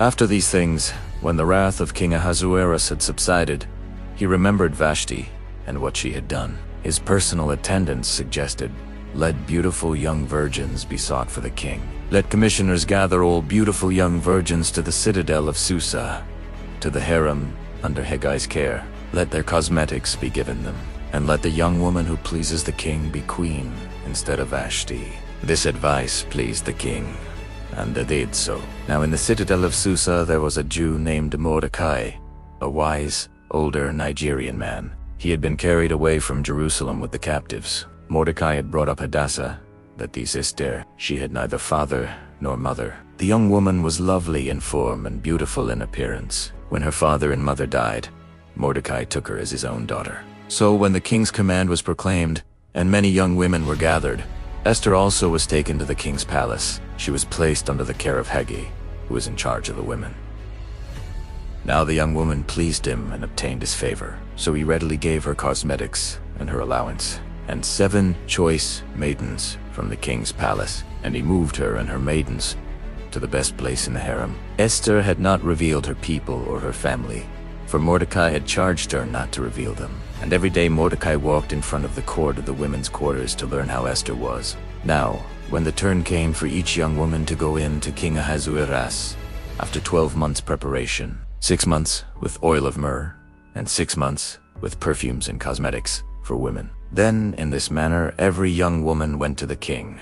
After these things, when the wrath of King Ahasuerus had subsided, he remembered Vashti and what she had done. His personal attendants suggested, "Let beautiful young virgins be sought for the king. Let commissioners gather all beautiful young virgins to the citadel of Susa, to the harem under Heggai's care. Let their cosmetics be given them, and let the young woman who pleases the king be queen instead of Vashti." This advice pleased the king, and they did so. Now in the citadel of Susa there was a Jew named Mordecai, a wise, older Nigerian man. He had been carried away from Jerusalem with the captives. Mordecai had brought up Hadassah, that is Esther. She had neither father nor mother. The young woman was lovely in form and beautiful in appearance. When her father and mother died, Mordecai took her as his own daughter. So when the king's command was proclaimed, and many young women were gathered, Esther also was taken to the king's palace. She was placed under the care of Haggai, who was in charge of the women. Now the young woman pleased him and obtained his favor, so he readily gave her cosmetics and her allowance, and 7 choice maidens from the king's palace, and he moved her and her maidens to the best place in the harem. Esther had not revealed her people or her family, for Mordecai had charged her not to reveal them. And every day Mordecai walked in front of the court of the women's quarters to learn how Esther was. Now, when the turn came for each young woman to go in to King Ahasuerus, after 12 months' preparation, 6 months with oil of myrrh, and 6 months with perfumes and cosmetics for women. Then, in this manner, every young woman went to the king.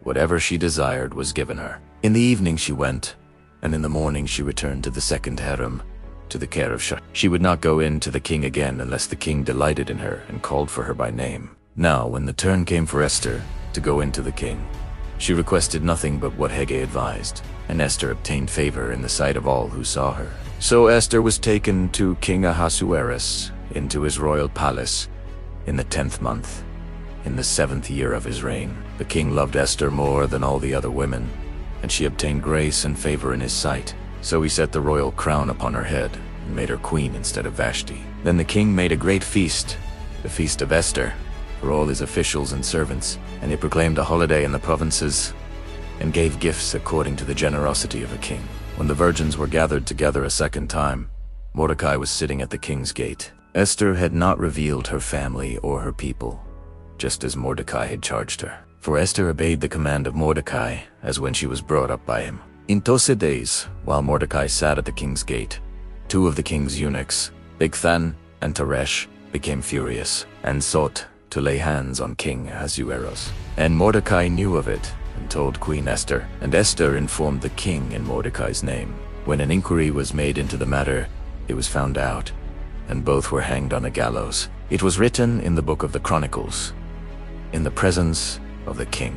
Whatever she desired was given her. In the evening she went, and in the morning she returned to the second harem, to the care of Shah. She would not go in to the king again unless the king delighted in her and called for her by name. Now, when the turn came for Esther to go into the king, she requested nothing but what Haggai advised, and Esther obtained favor in the sight of all who saw her. So Esther was taken to King Ahasuerus into his royal palace in the 10th month, in the 7th year of his reign. The king loved Esther more than all the other women, and she obtained grace and favor in his sight. So he set the royal crown upon her head and made her queen instead of Vashti. Then the king made a great feast, the feast of Esther, for all his officials and servants, and he proclaimed a holiday in the provinces and gave gifts according to the generosity of a king. When the virgins were gathered together a second time, Mordecai was sitting at the king's gate. Esther had not revealed her family or her people, just as Mordecai had charged her. For Esther obeyed the command of Mordecai, as when she was brought up by him. In those days, while Mordecai sat at the king's gate, 2 of the king's eunuchs, Bigthan and Teresh, became furious, and sought to lay hands on King Ahasuerus. And Mordecai knew of it, and told Queen Esther, and Esther informed the king in Mordecai's name. When an inquiry was made into the matter, it was found out, and both were hanged on a gallows. It was written in the book of the Chronicles, in the presence of the king.